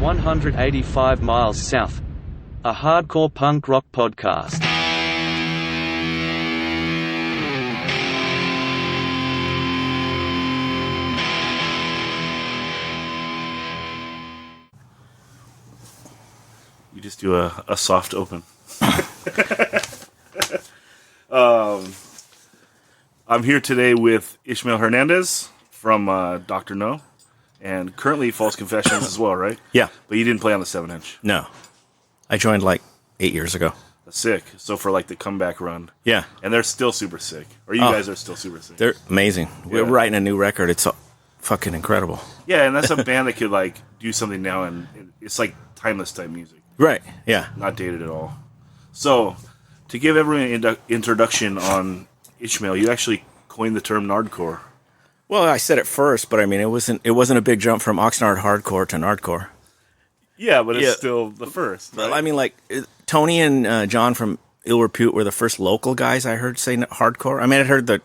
185 Miles South, a hardcore punk rock podcast. You just do a soft open. I'm here today with Ismael Hernandez from Dr Know, and currently False Confessions as well, right? Yeah. But you didn't play on the 7-inch. No. I joined like 8 years ago. That's sick. So for like the comeback run. Yeah. And they're still super sick. Or you guys are still super sick. They're amazing. We're writing a new record. It's fucking incredible. Yeah, and that's a band that could like do something now, and it's like timeless type music. Right. Yeah. Not dated at all. So, to give everyone an introduction on Ismael, you actually coined the term Nardcore. Well, I said it first, but I mean, it wasn't a big jump from Oxnard hardcore to Nardcore. Yeah, but it's still the first. Right? Well, I mean, like Tony and John from Ill Repute were the first local guys I heard say hardcore. I mean, I'd heard the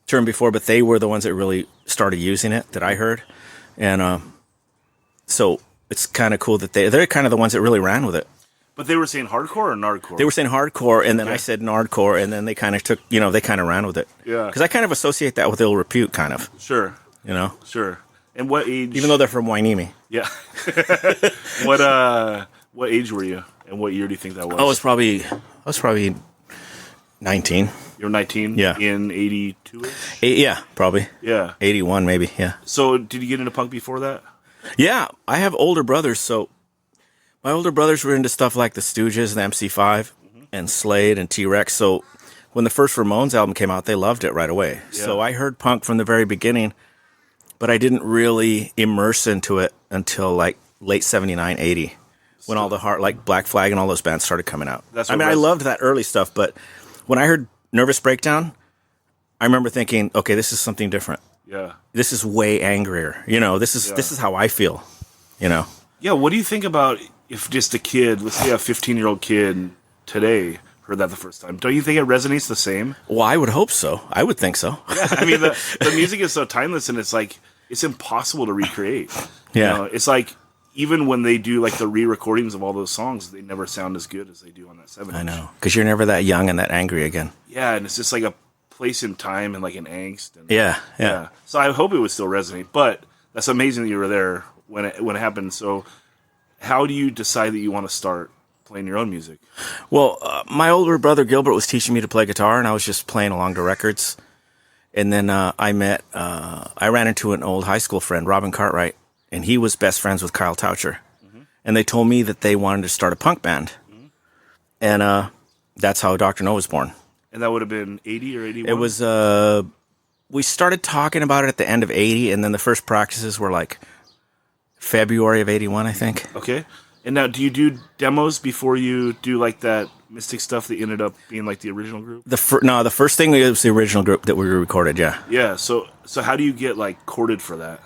term before, but they were the ones that really started using it that I heard, and so it's kind of cool that they're kind of the ones that really ran with it. But they were saying hardcore or Nardcore? They were saying hardcore, and then I said Nardcore, and then they kind of took, they kind of ran with it. Yeah. Because I kind of associate that with Ill Repute, kind of. Sure. Sure. And what age? Even though they're from Wainimi. Yeah. What age were you, and what year do you think that was? I was probably 19. You were 19? Yeah. In 82? Yeah, probably. Yeah. 81, maybe, yeah. So did you get into punk before that? Yeah, I have older brothers, so my older brothers were into stuff like the Stooges and the MC5 and Slade and T-Rex, so when the first Ramones album came out, they loved it right away. Yeah. So I heard punk from the very beginning, but I didn't really immerse into it until like late 79, 80, when all the like Black Flag and all those bands started coming out. I loved that early stuff, but when I heard Nervous Breakdown, I remember thinking, okay, this is something different. Yeah. This is way angrier. This is how I feel, Yeah, what do you think about if just a kid, let's say a 15-year-old kid today, heard that the first time? Don't you think it resonates the same? Well, I would hope so. I would think so. Yeah, I mean, the music is so timeless, and it's like, it's impossible to recreate. Yeah. It's like, even when they do like the re-recordings of all those songs, they never sound as good as they do on that 7-inch. I know, because you're never that young and that angry again. Yeah, and it's just like a place in time and like an angst. And, yeah. So I hope it would still resonate, but that's amazing that you were there when it happened. So how do you decide that you want to start playing your own music? Well, my older brother Gilbert was teaching me to play guitar, and I was just playing along to records. And then I ran into an old high school friend, Robin Cartwright, and he was best friends with Kyle Toucher. Mm-hmm. And they told me that they wanted to start a punk band. Mm-hmm. And that's how Dr. Know was born. And that would have been 80 or 81? It was, we started talking about it at the end of 80, and then the first practices were like February of 81, I think. Okay. And now, do you do demos before you do like that Mystic stuff that ended up being like the original group? The first thing was the original group that we recorded, yeah. Yeah, so how do you get like courted for that?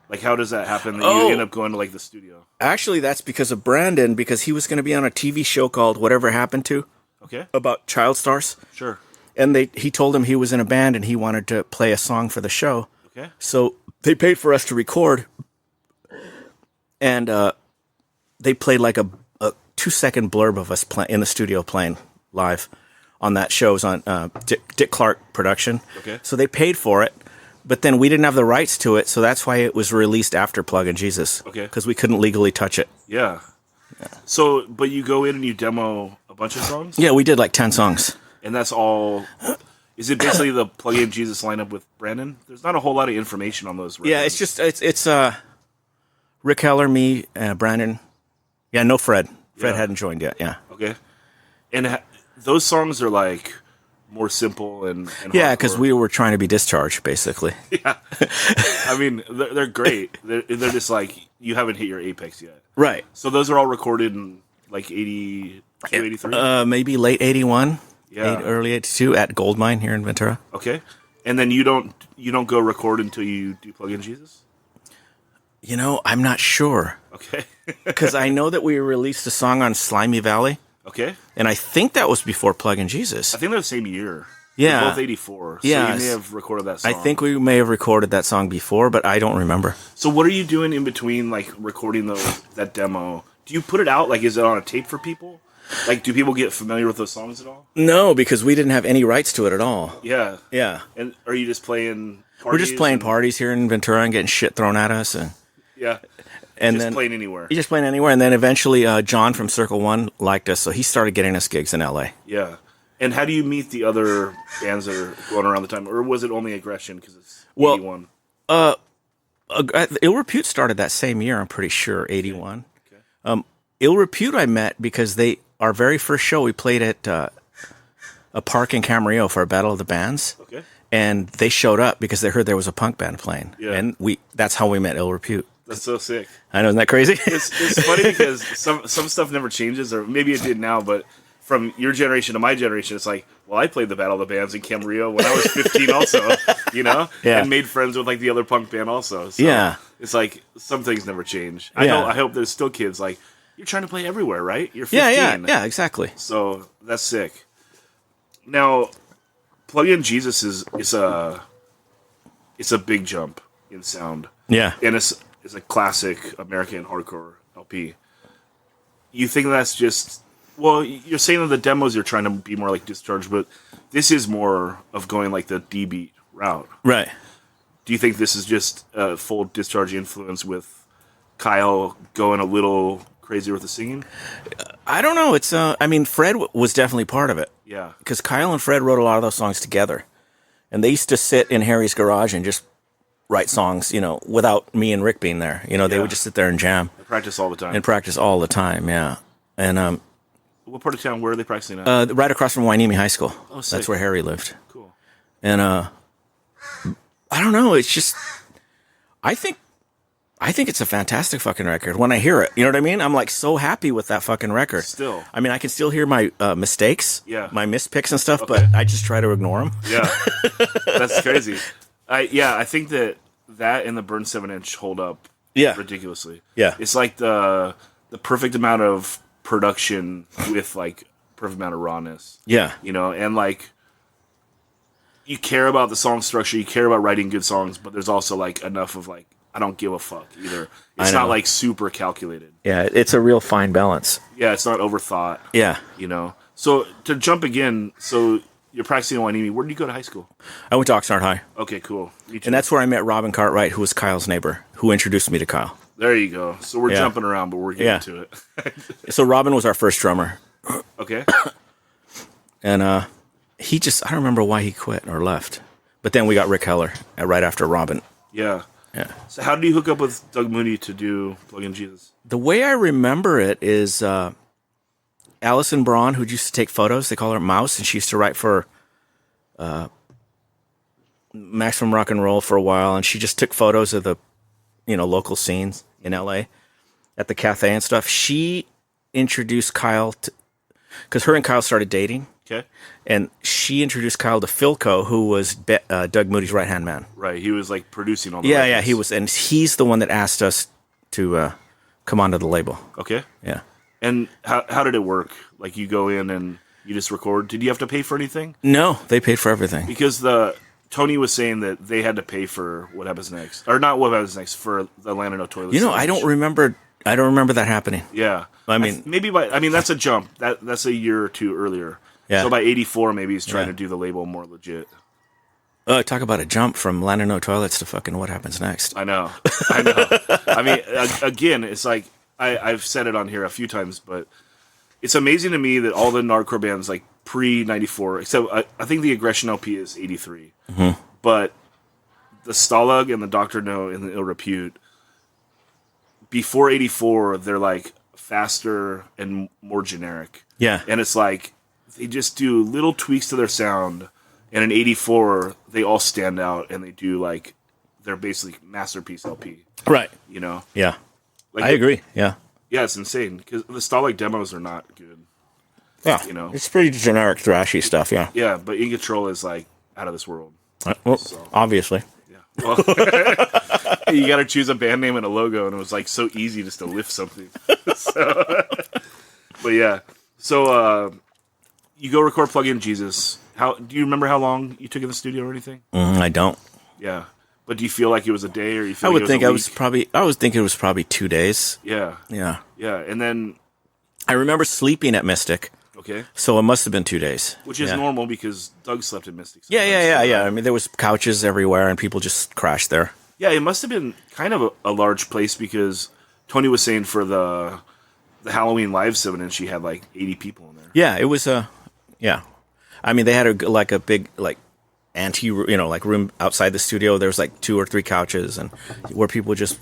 Like, how does that happen that you end up going to like the studio? Actually, that's because of Brandon, because he was going to be on a TV show called Whatever Happened To. Okay. About child stars. Sure. And he told him he was in a band and he wanted to play a song for the show. Okay. So they paid for us to record, and they played like a 2-second blurb of us in the studio playing live on that show. It was on Dick Clark production. Okay. So they paid for it, but then we didn't have the rights to it, so that's why it was released after Plug in Jesus. Okay. Because we couldn't legally touch it. Yeah. So, but you go in and you demo a bunch of songs? Yeah, we did like 10 songs. And that's all. Is it basically the Plug in Jesus lineup with Brandon? There's not a whole lot of information on those records. Yeah, it's just it's Rick Heller, me, Brandon. Yeah, no Fred. Fred hadn't joined yet. Yeah. Okay. And those songs are like more simple and yeah, because we were trying to be Discharge, basically. Yeah. I mean, they're great. They're just like, you haven't hit your apex yet. Right. So those are all recorded in like 82, 83? Maybe late 81. Yeah. Early 82 at Goldmine here in Ventura. Okay. And then you don't go record until you do Plug in Jesus? I'm not sure. Okay. Because I know that we released a song on Slimy Valley. Okay. And I think that was before Plug in Jesus. I think that was the same year. Yeah. They're both 84. So Yeah. you may have recorded that song. I think we may have recorded that song before, but I don't remember. So what are you doing in between, like, recording that demo? Do you put it out? Like, is it on a tape for people? Like, do people get familiar with those songs at all? No, because we didn't have any rights to it at all. Yeah. Yeah. And are you just playing parties? We're just playing parties here in Ventura and getting shit thrown at us. Yeah. And just then playing anywhere. You're just playing anywhere. And then eventually John from Circle One liked us, so he started getting us gigs in L.A. Yeah. And how do you meet the other bands that are going around the time? Or was it only Aggression because it's 81? Ill Repute started that same year, I'm pretty sure, 81. Okay. Ill Repute I met because our very first show, we played at a park in Camarillo for a Battle of the Bands. Okay. And they showed up because they heard there was a punk band playing. Yeah. And that's how we met Ill Repute. That's so sick. I know, isn't that crazy? It's funny because some stuff never changes, or maybe it did now, but from your generation to my generation, it's like, well, I played the Battle of the Bands in Camarillo when I was 15 also, you know? Yeah. And made friends with, like, the other punk band also. So Yeah. It's like, some things never change. Yeah. I hope there's still kids, like, you're trying to play everywhere, right? You're 15. Yeah, exactly. So, that's sick. Now, Plug In Jesus is a big jump in sound. Yeah. And it's a classic American hardcore LP. You think that's just... Well, you're saying that the demos you're trying to be more like Discharge, but this is more of going like the D-beat route. Right. Do you think this is just a full Discharge influence with Kyle going a little crazier with the singing? I don't know. It's Fred was definitely part of it. Yeah. Because Kyle and Fred wrote a lot of those songs together. And they used to sit in Harry's garage and just write songs, without me and Rick being there. They would just sit there and jam. They practice all the time. And practice all the time, yeah. And what part of town, where are they practicing at? right across from Wainimi High School. Oh, sick. That's where Harry lived. Cool. And I don't know, it's just I think it's a fantastic fucking record when I hear it. You know what I mean? I'm like so happy with that fucking record. Still. I mean, I can still hear my mistakes, Yeah. my mispicks and stuff, Okay. but I just try to ignore them. Yeah. That's crazy. I think that and the Burn 7-inch hold up ridiculously. Yeah. It's like the perfect amount of production with like perfect amount of rawness. Yeah. And like you care about the song structure, you care about writing good songs, but there's also like enough of like I don't give a fuck either. It's not like super calculated. Yeah, it's a real fine balance. Yeah, it's not overthought. Yeah. So to jump again, so you're practicing in Wainimi. Where did you go to high school? I went to Oxnard High. Okay, cool. Me too. And that's where I met Robin Cartwright, who was Kyle's neighbor, who introduced me to Kyle. There you go. So we're Yeah. jumping around, but we're getting to it. So Robin was our first drummer. Okay. And he just, I don't remember why he quit or left. But then we got Rick Heller right after Robin. Yeah. Yeah. So how did you hook up with Doug Mooney to do Plug In Jesus? The way I remember it is Allison Braun, who used to take photos, they call her Mouse, and she used to write for Maximum Rock and Roll for a while, and she just took photos of the, local scenes in LA at the cafe and stuff. She introduced Kyle to, because her and Kyle started dating. Okay. And she introduced Kyle to Philco, who was Doug Moody's right-hand man. Right. He was like producing all the Yeah, records. he was, and he's the one that asked us to come onto the label. Okay. Yeah. And how did it work? Like you go in and you just record. Did you have to pay for anything? No, they paid for everything. Because Tony was saying that they had to pay for What Happens Next, or not What Happens Next, for the Land of No Toilets. I don't remember that happening. Yeah. I mean, that's a jump. That's a year or two earlier. Yeah. So by 84, maybe he's trying Yeah. to do the label more legit. Talk about a jump from Land of No Toilets to fucking What Happens Next. I know. I mean, again, it's like I've said it on here a few times, but it's amazing to me that all the Nardcore bands like pre-94, except I think the Aggression LP is 83, but the Stalag and the Dr Know and the Ill Repute, before 84, they're like faster and more generic. Yeah. And it's like they just do little tweaks to their sound, and in 84 they all stand out, and they do like they're basically masterpiece LP. Right. Like Yeah. I agree. Yeah. Yeah, it's insane because the Stalag demos are not good. Yeah. It's pretty generic thrashy stuff. Yeah. Yeah, but In Control is like out of this world. Well, obviously. Yeah. Well, you got to choose a band name and a logo, and it was like so easy just to lift something. But yeah, so you go record Plug In Jesus. How do you remember how long you took in the studio or anything? I don't. Yeah, but do you feel like it was a day, or you feel? I like would it think was a week? I would think it was probably 2 days. Yeah, Yeah. yeah, and then I remember sleeping at Mystic, okay, so it must have been 2 days. which is normal because Doug slept at Mystic. Yeah, sometimes, yeah. I mean, there was couches everywhere, and people just crashed there. Yeah, it must have been kind of a large place because Tony was saying for the Halloween live 7-inch, she had like 80 people in there. Yeah, it was yeah. I mean, they had a big like like room outside the studio. There was like 2 or 3 couches, and where people just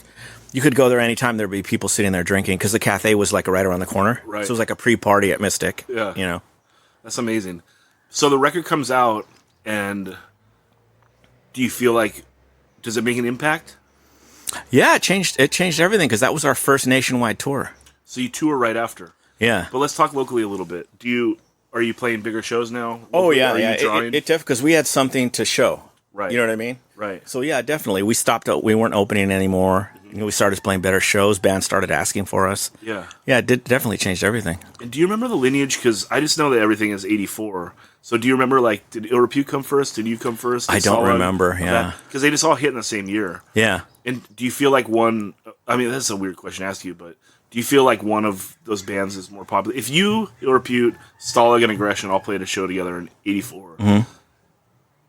you could go there anytime. There'd be people sitting there drinking because the cafe was like right around the corner. Right. So it was like a pre-party at Mystic. Yeah. You know. That's amazing. So the record comes out, and do you feel like does it make an impact? Yeah, it changed everything because that was our first nationwide tour. So you tour right after. Yeah. But let's talk locally a little bit. Are you playing bigger shows now? Oh yeah, Are yeah. you drawing? It because we had something to show. Right. You know what I mean? Right. So yeah, definitely. We stopped. We weren't opening anymore. You know, we started playing better shows. Bands started asking for us. Yeah. Yeah, it definitely changed everything. And do you remember the lineage? Because I just know that everything is 84. So do you remember, like, did Ill Repute come first? Did you come first? I don't remember, yeah. Because they just all hit in the same year. Yeah. And do you feel like one... I mean, that's a weird question to ask you, but do you feel like one of those bands is more popular? If you, Ill Repute, Stalag, and Aggression all played a show together in 84,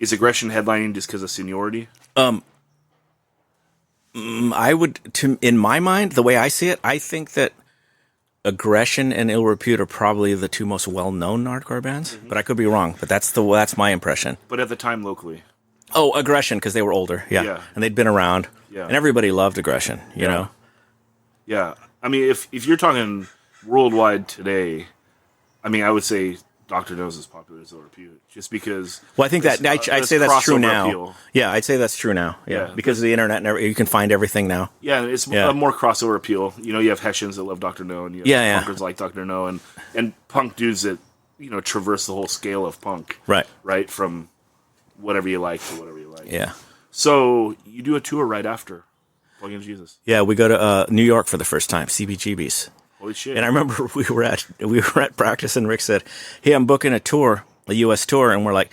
is Aggression headlining just because of seniority? I would, in my mind, the way I see it, I think that Aggression and Ill Repute are probably the 2 most well-known Nardcore bands, but I could be wrong. But that's my impression. But at the time, locally. Oh, Aggression, because they were older, yeah, and they'd been around, Yeah. and everybody loved Aggression, you know. Yeah. I mean, if you're talking worldwide today, I mean, I would say Dr. Know is as popular as Ill Repute, just because... Well, I think that I'd say that's true crossover now. appeal. Yeah, I'd say that's true now. Yeah, Yeah, because of the internet, and you can find everything now. Yeah, it's a more crossover appeal. You know, you have Hessians that love Dr. Know, and you have punkers like Dr. Know, and punk dudes that, you know, traverse the whole scale of punk. Right. Right, from whatever you like to whatever you like. Yeah. So, you do a tour right after Plug in Jesus. Yeah, we go to New York for the first time, CBGB's. Holy shit. And I remember we were at practice, and Rick said, "Hey, I'm booking a tour, a U.S. tour," and we're like,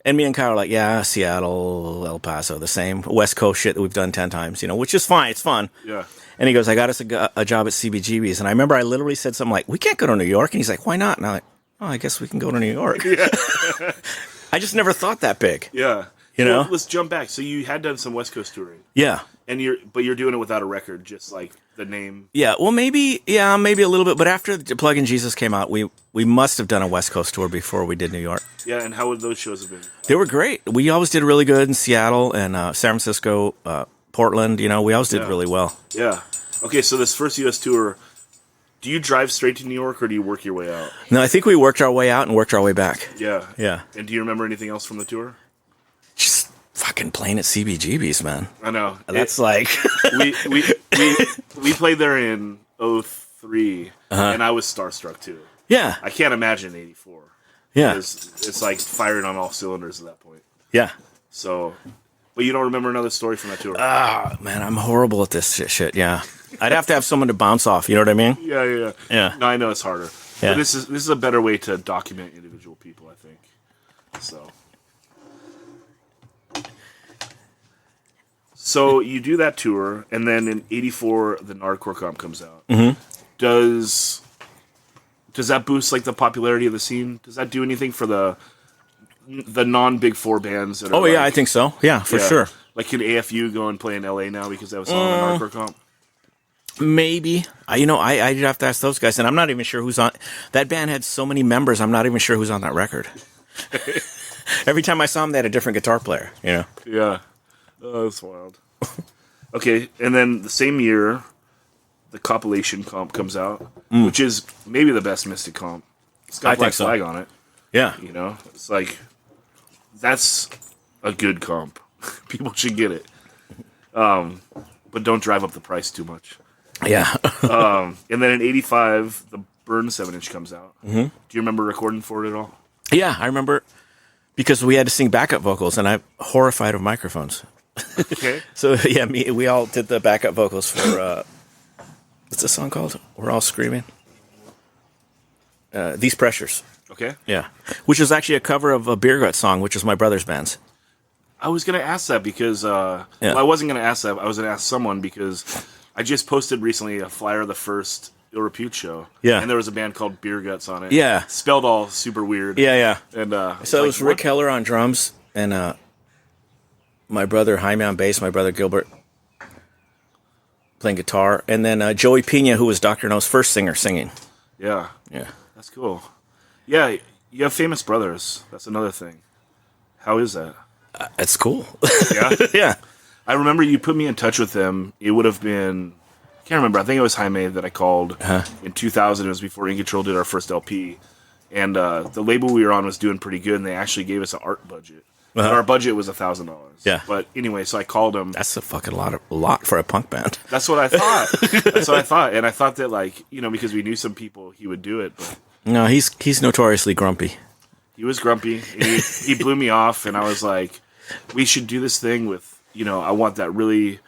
and me and Kyle are like, "Yeah, Seattle, El Paso, the same West Coast shit that we've done 10 times, you know, which is fine, it's fun." Yeah. And he goes, "I got us a job at CBGB's," and I remember I literally said something like, "We can't go to New York," and he's like, "Why not?" And I'm like, "Oh, I guess we can go to New York." Yeah. I just never thought that big. Yeah. You know? Let's jump back. So you had done some West Coast touring. Yeah. And you're doing it without a record, just like the name. Yeah, well, maybe a little bit. But after Plug in Jesus came out, we must have done a West Coast tour before we did New York. Yeah, and how would those shows have been? They were great. We always did really good in Seattle and San Francisco, Portland. You know, we always did really well. Yeah. Okay, so this first U.S. tour, do you drive straight to New York, or do you work your way out? No, I think we worked our way out and worked our way back. Yeah. Yeah. And do you remember anything else from the tour? Just fucking playing at CBGB's, man. I know. That's like... we played there in 03, and I was starstruck, too. Yeah. I can't imagine 84. Yeah. It's like firing on all cylinders at that point. Yeah. So, but you don't remember another story from that tour? Man, I'm horrible at this shit, yeah. I'd have to have someone to bounce off, you know what I mean? Yeah. Yeah. No, I know it's harder. Yeah. But this is a better way to document individual people, I think. So you do that tour, and then in '84, the Nardcore comp comes out. Mm-hmm. Does that boost like the popularity of the scene? Does that do anything for the non-Big Four bands? That are Yeah, I think so. Yeah, for sure. Like, can AFU go and play in LA now because that was on the Nardcore comp? Maybe. I'd have to ask those guys, and I'm not even sure who's on. That band had so many members, I'm not even sure who's on that record. Every time I saw them, they had a different guitar player, you know? Yeah. Oh, that's wild. Okay, and then the same year, the compilation comp comes out, which is maybe the best Mystic comp. It's got Black Flag on it. Yeah. You know? It's like, that's a good comp. People should get it. But don't drive up the price too much. Yeah. And then in '85, the Burn 7-inch comes out. Mm-hmm. Do you remember recording for it at all? Yeah, I remember, because we had to sing backup vocals, and I'm horrified of microphones. Okay. So, yeah, we all did the backup vocals for, what's this song called? We're All Screaming. These Pressures. Okay. Yeah, which is actually a cover of a Beer Gut song, which is my brother's band's. I was going to ask that because, well, I wasn't going to ask that. I was going to ask someone because I just posted recently a flyer of the first Ill Repute show. Yeah. And there was a band called Beer Guts on it. Yeah. Spelled all super weird. Yeah. And So it was Rick Heller on drums, and my brother Jaime on bass, my brother Gilbert playing guitar, and then Joey Pena, who was Dr. Know's first singer, singing. Yeah. Yeah. That's cool. Yeah, you have famous brothers. That's another thing. How is that? It's cool. Yeah? Yeah. I remember you put me in touch with them. It would have been... I can't remember. I think it was Jaime that I called in 2000. It was before In Control did our first LP. And the label we were on was doing pretty good, and they actually gave us an art budget. And our budget was $1,000. Yeah. But anyway, so I called him. That's a fucking lot for a punk band. That's what I thought. That's what I thought. And I thought that, like, you know, because we knew some people, he would do it. But No, he's notoriously grumpy. he was grumpy. And he blew me off, and I was like, we should do this thing with, you know, I want that really...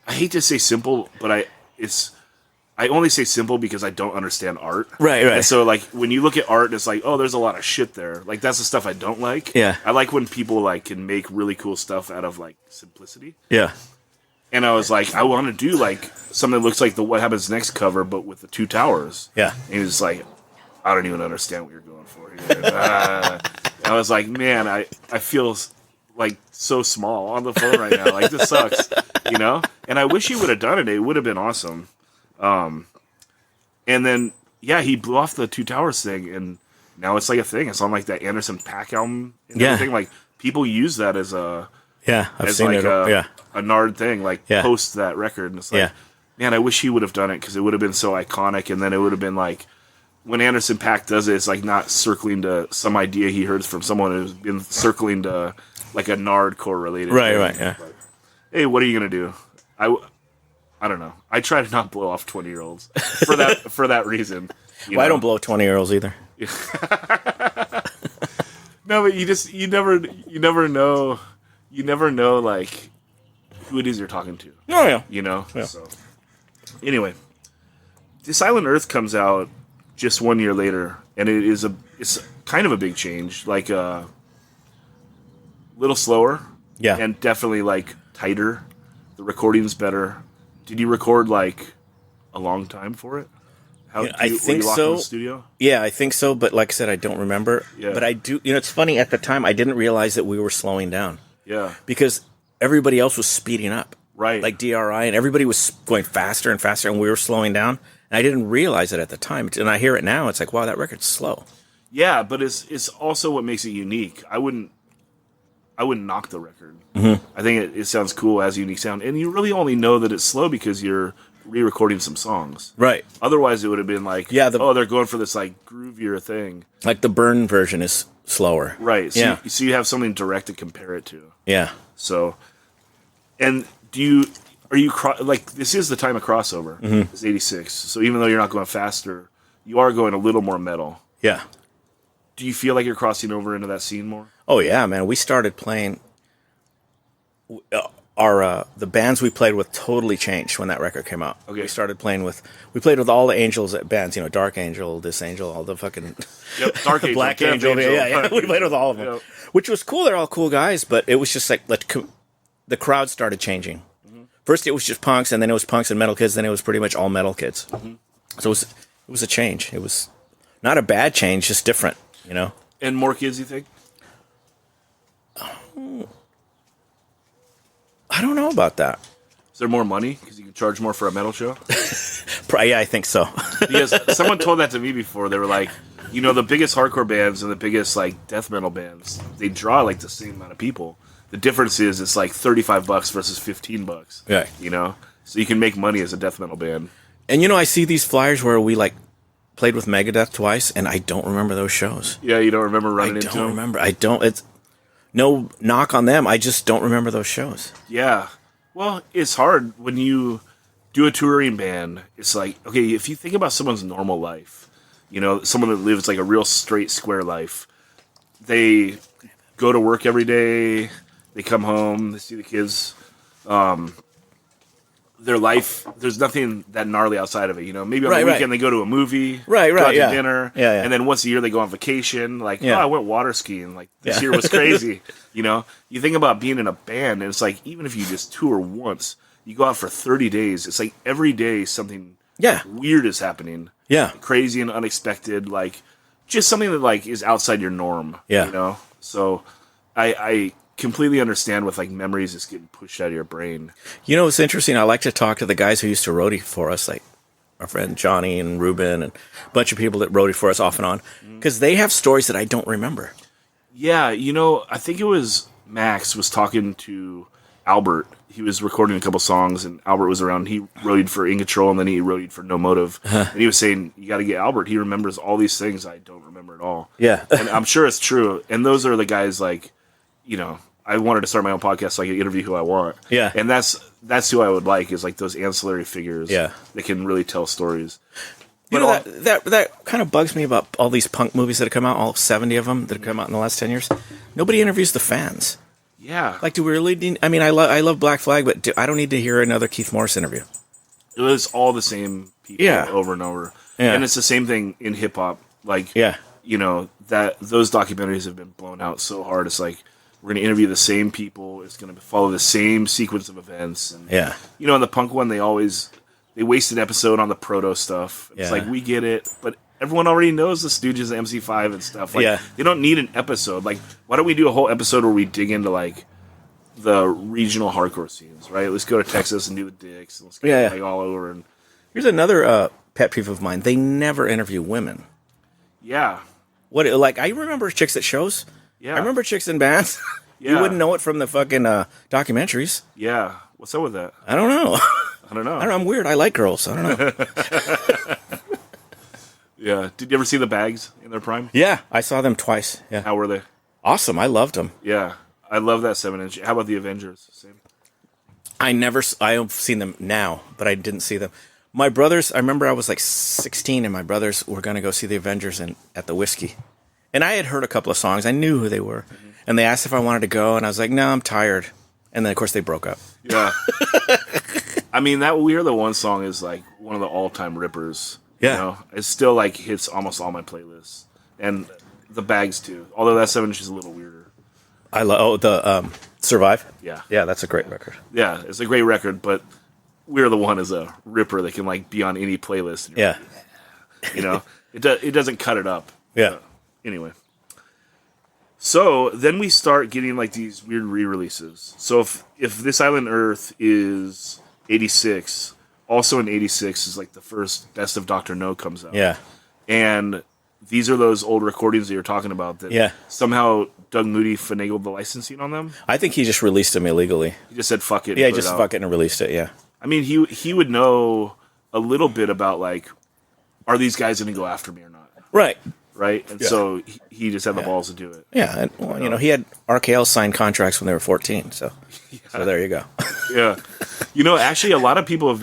I hate to say simple, but I only say simple because I don't understand art. Right. And so, like, when you look at art, it's like, oh, there's a lot of shit there. Like, that's the stuff I don't like. Yeah. I like when people, like, can make really cool stuff out of, like, simplicity. Yeah. And I was like, I want to do, like, something that looks like the What Happens Next cover, but with the two towers. Yeah. And he was like, I don't even understand what you're going for here. I was like, man, I feel, like, so small on the phone right now. Like, this sucks, you know? And I wish he would have done it. It would have been awesome. And then, yeah, he blew off the Two Towers thing, and now it's like a thing. It's on like that Anderson .Paak album and everything. Like, people use that as a I've seen like it. a Nard thing, like post that record. And it's like, man, I wish he would have done it because it would have been so iconic. And then it would have been like when Anderson .Paak does it, it's like not circling to some idea he heard from someone. It's been circling to like a Nardcore related. Right. But, hey, what are you gonna do? I don't know. I try to not blow off 20-year-olds for that reason. I don't blow 20-year-olds either. No, but you never know like who it is you're talking to. Oh yeah. You know. Yeah. So anyway, This Island Earth comes out just 1 year later, and it's kind of a big change. Like a little slower. Yeah. And definitely like tighter. The recording's better. Did you record like a long time for it? I think were you locked so. in the studio? Yeah, I think so. But like I said, I don't remember. Yeah. But I do. You know, it's funny. At the time, I didn't realize that we were slowing down. Yeah. Because everybody else was speeding up. Right. Like DRI, and everybody was going faster and faster, and we were slowing down. And I didn't realize it at the time. And I hear it now. It's like, wow, that record's slow. Yeah, but it's also what makes it unique. I wouldn't knock the record. Mm-hmm. I think it sounds cool, has a unique sound, and you really only know that it's slow because you're re-recording some songs. Right. Otherwise, it would have been like, they're going for this like groovier thing. Like the Burn version is slower. Right. So Yeah. so you have something direct to compare it to. Yeah. So, and like this is the time of crossover. Mm-hmm. It's 86. So even though you're not going faster, you are going a little more metal. Yeah. Do you feel like you're crossing over into that scene more? Oh yeah, man. We started playing. The bands we played with totally changed when that record came out. Okay. We played with all the Angels at bands, you know, Dark Angel, This Angel, all the fucking Dark Angel, Black Death Angel. Yeah. We played with all of them, Yep. which was cool. They're all cool guys, but it was just like the crowd started changing. Mm-hmm. First, it was just punks, and then it was punks and metal kids. Then it was pretty much all metal kids. Mm-hmm. So it was a change. It was not a bad change, just different, you know. And more kids, you think? I don't know about that. Is there more money because you can charge more for a metal show? Yeah, I think so. Because someone told that to me before. They were like, you know, the biggest hardcore bands and the biggest like death metal bands, they draw like the same amount of people. The difference is it's like $35 versus $15. Right. You know, so you can make money as a death metal band. And you know, I see these flyers where we like played with Megadeth twice, and I don't remember those shows. Yeah, you don't remember running into them? I don't remember. I don't. It's no knock on them. I just don't remember those shows. Yeah. Well, it's hard when you do a touring band. It's like, okay, if you think about someone's normal life, you know, someone that lives like a real straight, square life, they go to work every day, they come home, they see the kids. their life, there's nothing that gnarly outside of it. You know, maybe on Right, the right. weekend they go to a movie, Right, go out right, to yeah. dinner, Yeah, yeah. and then once a year they go on vacation. Like, Yeah. oh, I went water skiing. Like this Yeah. year was crazy. You know, you think about being in a band, and it's like even if you just tour once, you go out for 30 days. It's like every day something Yeah. weird is happening. Yeah. Crazy and unexpected. Like just something that like is outside your norm. Yeah. You know, so I completely understand with like memories just getting pushed out of your brain. You know, it's interesting. I like to talk to the guys who used to roadie for us, like our friend Johnny and Ruben and a bunch of people that roadie for us off and on, because they have stories that I don't remember. Yeah, you know, I think it was Max was talking to Albert. He was recording a couple songs, and Albert was around. He roadied for In Control, and then he roadied for No Motive. And he was saying, you got to get Albert. He remembers all these things I don't remember at all. Yeah. And I'm sure it's true. And those are the guys, like, you know, I wanted to start my own podcast so I could interview who I want. Yeah. And that's who I would like, is like those ancillary figures Yeah. that can really tell stories. You But know, all- that kind of bugs me about all these punk movies that have come out, all 70 of them that have come out in the last 10 years. Nobody interviews the fans. yeah. Like, do we really need... I mean, I love Black Flag, but I don't need to hear another Keith Morris interview. It was all the same people Yeah. over and over. Yeah. And it's the same thing in hip hop. Like, Yeah. you know, that those documentaries have been blown out so hard. It's like, we're going to interview the same people. It's going to follow the same sequence of events. And, Yeah. you know, in the punk one, they waste an episode on the proto stuff. It's Yeah. like, we get it, but everyone already knows the Stooges and MC5 and stuff. Like, Yeah. they don't need an episode. Like, why don't we do a whole episode where we dig into, like, the regional hardcore scenes, right? Let's go to Texas and do the Dicks. And let's go Yeah. like all over. And Here's another pet peeve of mine. They never interview women. yeah. What, like, I remember chicks at shows. Yeah. I remember chicks in bands. Yeah. You wouldn't know it from the fucking documentaries. Yeah. What's up with that? I don't know. I don't know. I'm weird. I like girls. I don't know. Yeah. Did you ever see the Bags in their prime? Yeah, I saw them twice. Yeah, How were they? awesome. I loved them. Yeah. I love that 7-inch. How about the Avengers? Same. I've seen them now, but I didn't see them. My brothers, I remember I was like 16, and my brothers were going to go see the Avengers at the Whiskey. And I had heard a couple of songs. I knew who they were. And they asked if I wanted to go, and I was like, no, I'm tired. And then, of course, they broke up. Yeah. I mean, that We Are the One song is like one of the all-time rippers. Yeah. You know? It still like hits almost all my playlists. And the Bags too. Although that 7-inch is a little weirder. I love the Survive. Yeah. Yeah, that's a great record. Yeah, it's a great record, but We Are the One is a ripper that can like be on any playlist. Yeah. You know? It doesn't cut it up. Yeah. Anyway. So then we start getting like these weird re-releases. So if This Island Earth is 86, also in 86 is like the first Best of Dr. No comes out. Yeah. And these are those old recordings that you're talking about that Yeah. somehow Doug Moody finagled the licensing on them. I think he just released them illegally. He just said fuck it. Yeah, and he put just it out. fucking released it, yeah. I mean, he would know a little bit about like, are these guys going to go after me or not? Right. Right? And Yeah. so he just had the balls to do it. Yeah, and, well, you know, he had RKL sign contracts when they were 14, so there you go. Yeah. You know, actually, a lot of people have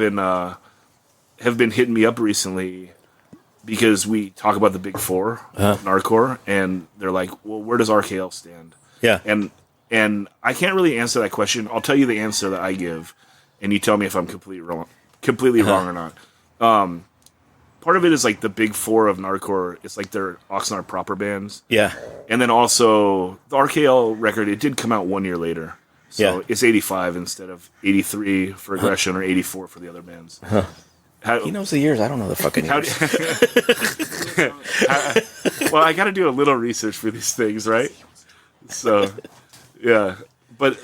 been hitting me up recently because we talk about the big four, Nardcore, and they're like, well, where does RKL stand? Yeah. And I can't really answer that question. I'll tell you the answer that I give, and you tell me if I'm completely wrong or not. Part of it is like the big four of Nardcore. It's like their Oxnard proper bands. Yeah. And then also the RKL record, it did come out 1 year later. So Yeah. it's 85 instead of 83 for Aggression or 84 for the other bands. How, He knows the years. I don't know the fucking how years. well, I got to do a little research for these things, right? So, yeah. But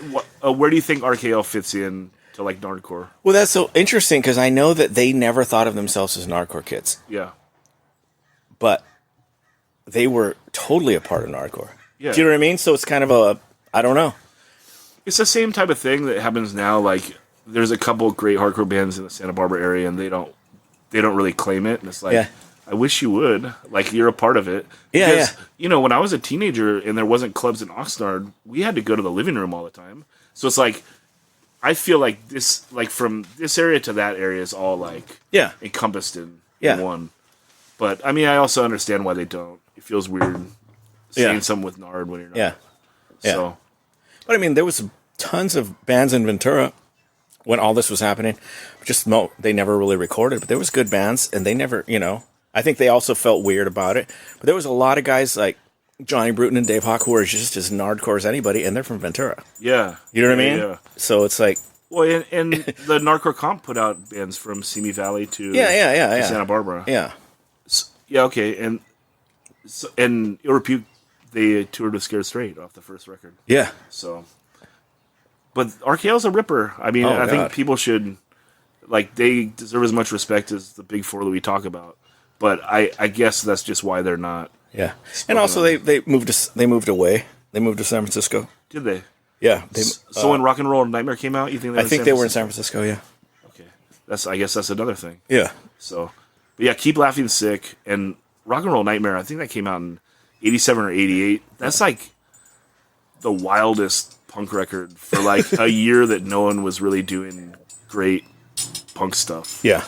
where do you think RKL fits in to like Nardcore? Well, that's so interesting because I know that they never thought of themselves as Nardcore kids, Yeah. but they were totally a part of Nardcore. Yeah. Do you know what I mean? So it's kind of I don't know. It's the same type of thing that happens now. Like, there's a couple of great hardcore bands in the Santa Barbara area, and they don't really claim it. And it's like, Yeah. I wish you would. Like, you're a part of it. Yeah, Because, yeah. you know, when I was a teenager and there wasn't clubs in Oxnard, we had to go to the living room all the time. So it's like, I feel like this, like from this area to that area is all like Yeah. encompassed in Yeah. one. But I mean, I also understand why they don't. It feels weird saying Yeah. something with Nard when you're not. Yeah. Yeah. So But I mean, there was tons of bands in Ventura when all this was happening. They never really recorded, but there was good bands, and they never, I think they also felt weird about it. But there was a lot of guys like Johnny Bruton and Dave Hawk who are just as nardcore as anybody, and they're from Ventura. Yeah. You know what I mean? Yeah. So it's like... Well, and the Nardcore Comp put out bands from Simi Valley to Santa Barbara. Yeah. So, yeah, okay. And Ill Repute, they toured with Scared Straight off the first record. Yeah. So... But RKL's a ripper. I mean, I think people should, they deserve as much respect as the big four that we talk about. But I guess that's just why they're not. Yeah, and also they moved away. They moved to San Francisco. Did they? Yeah. So when Rock and Roll Nightmare came out, you think they were in San Francisco? Yeah. Okay, I guess that's another thing. Yeah. So, but yeah, Keep Laughing Sick and Rock and Roll Nightmare. I think that came out in '87 or '88. That's like the wildest punk record for a year that no one was really doing great punk stuff. Yeah.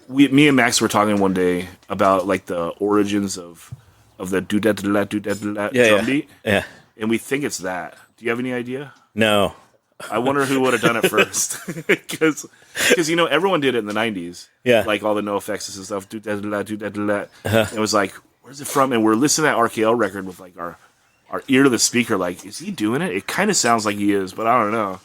Me and Max were talking one day about the origins of the do da da da drum beat. Yeah. And we think it's that. Do you have any idea? No. I wonder who would have done it first. Because everyone did it in the 90s. Yeah. All the NoFX and stuff. Do da da da da. And it was where's it from? And we're listening to that RKL record with our ear to the speaker, is he doing it? It kind of sounds like he is, but I don't know.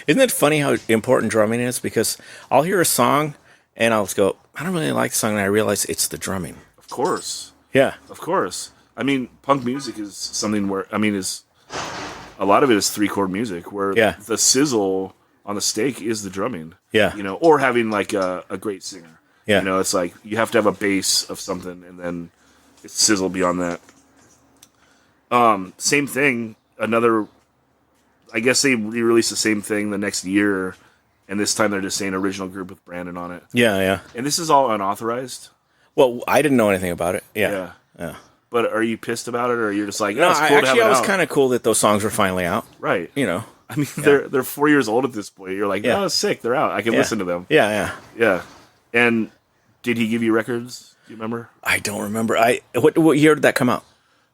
Isn't it funny how important drumming is? Because I'll hear a song, and I'll go, I don't really like the song, and I realize it's the drumming. Of course. Yeah. Of course. I mean, punk music is something where, a lot of it is 3-chord music, where the sizzle on the steak is the drumming. Yeah. Or having, a great singer. Yeah. It's you have to have a base of something, and then it's sizzle beyond that. Same thing. I guess they re-released the same thing the next year, and this time they're just saying original group with Brandon on it. Yeah, yeah. And this is all unauthorized. Well, I didn't know anything about it. Yeah. But are you pissed about it, or you're just no? It's cool I was kind of cool that those songs were finally out. Right. I mean, Yeah. they're 4 years old at this point. You're like, oh, sick, they're out. I can listen to them. Yeah. Yeah. And did he give you records? Do you remember? I don't remember. What year did that come out?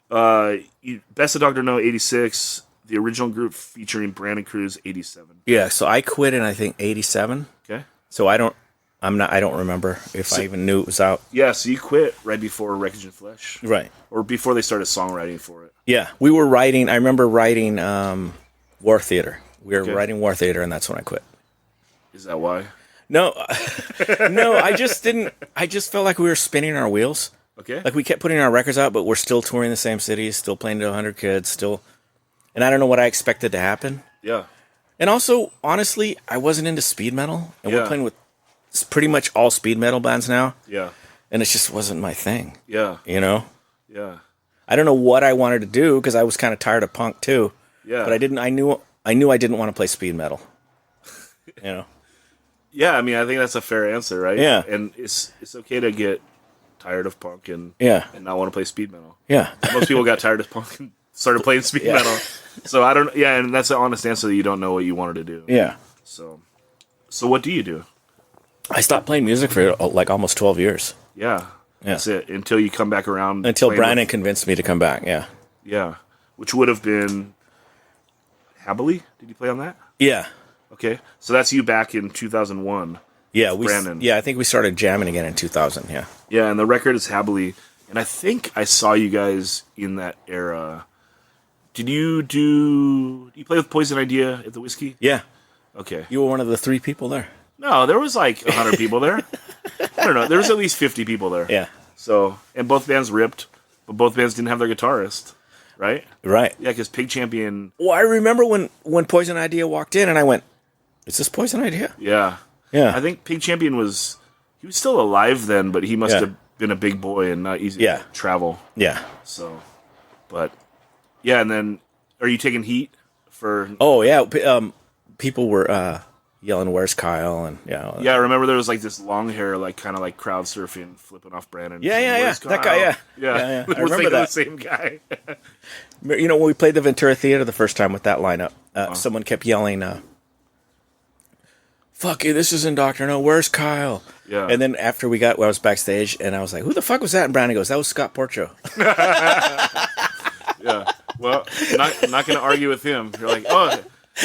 Best of Dr. Know '86, the original group featuring Brandon Cruz '87. Yeah, so I quit in I think '87. Okay. So I don't remember if I even knew it was out. Yeah, so you quit right before Wreckage and Flesh, Right? or before they started songwriting for it. Yeah, we were writing. I remember writing War Theater. We were writing War Theater, and that's when I quit. Is that why? No, no, I just didn't. I just felt like we were spinning our wheels. Okay. We kept putting our records out, but we're still touring the same cities, still playing to 100 kids, and I don't know what I expected to happen. Yeah. And also, honestly, I wasn't into speed metal, and we're playing with pretty much all speed metal bands now. Yeah. And it just wasn't my thing. Yeah. Yeah. I don't know what I wanted to do because I was kind of tired of punk too. Yeah. But I knew I didn't want to play speed metal. Yeah, I mean, I think that's a fair answer, right? Yeah. And it's okay to get tired of punk and not want to play speed metal. Yeah. Most people got tired of punk and started playing speed metal. So I don't. Yeah, and that's an honest answer that you don't know what you wanted to do. Yeah. So what do you do? I stopped playing music for almost 12 years. Yeah. That's it. Until you come back around. Until Brandon convinced me to come back. Yeah. Yeah. Which would have been Happily? Did you play on that? Yeah. Okay. So that's you back in 2001. Yeah, Brandon. I think we started jamming again in 2000, yeah. Yeah, and the record is Happily. And I think I saw you guys in that era. Did you play with Poison Idea at the Whiskey? Yeah. Okay. You were one of the 3 people there. No, there was 100 people there. I don't know. There was at least 50 people there. Yeah. So, and both bands ripped, but both bands didn't have their guitarist, right? Right. Yeah, because Pig Champion... Well, I remember when Poison Idea walked in, and I went, is this Poison Idea? Yeah. Yeah. I think Pig Champion he was still alive then, but he must have been a big boy and not easy to travel. Yeah. So, but, yeah, and then, are you taking heat for... Oh, yeah. People were yelling, "Where's Kyle?" And yeah, I remember there was this long hair, kind of crowd surfing, flipping off Brandon. Yeah. That guy, yeah. Yeah. I We're remember thinking that. the same guy. When we played the Ventura Theater the first time with that lineup, someone kept yelling, "Fuck you, this isn't Dr. Know, where's Kyle?" Yeah. And then after I was backstage, and I was like, "Who the fuck was that?" And Brandon goes, "That was Scott Porcho." Yeah. Well, not going to argue with him. You're like, oh,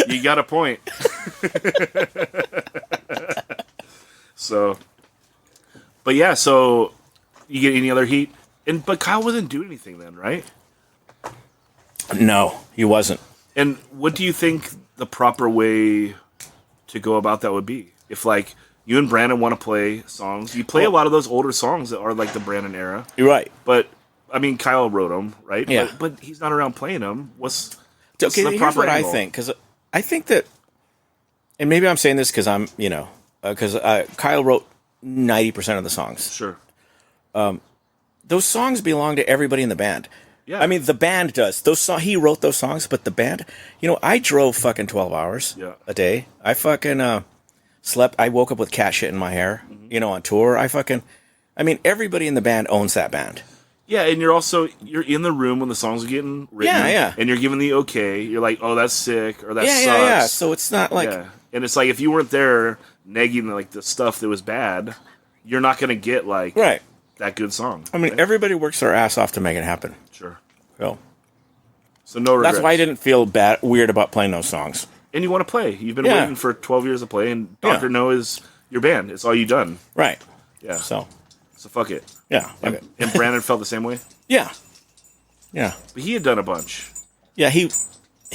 You got a point. So, but yeah, so you get any other heat? But Kyle wasn't doing anything then, right? No, he wasn't. And what do you think the proper way to go about that would be? If like you and Brandon want to play songs, you play a lot of those older songs that are like the Brandon era. You're right. But I mean, Kyle wrote them, right? Yeah. But he's not around playing them. What's Okay, the here's proper what angle? I think, because I think that, and maybe I'm saying this because I'm, because Kyle wrote 90% of the songs. Sure. Those songs belong to everybody in the band. Yeah. I mean, the band does. He wrote those songs, but the band, I drove fucking 12 hours a day. I fucking slept. I woke up with cat shit in my hair, on tour. I mean, everybody in the band owns that band. Yeah, and you're in the room when the songs are getting written. Yeah. And you're giving the okay. You're like, oh, that's sick, or that sucks. Yeah. So it's not like... Yeah. And it's like, if you weren't there negging like the stuff that was bad, you're not going to get like Right. that good song. I mean, right? everybody works their ass off to make it happen. Sure. So no regrets. that's why I didn't feel weird about playing those songs. And you want to play. You've been waiting for 12 years to play, and Dr. Know is your band. It's all you've done. Right. Yeah. So fuck it. yeah. And, Okay. and Brandon felt the same way? Yeah. But he had done a bunch. Yeah. He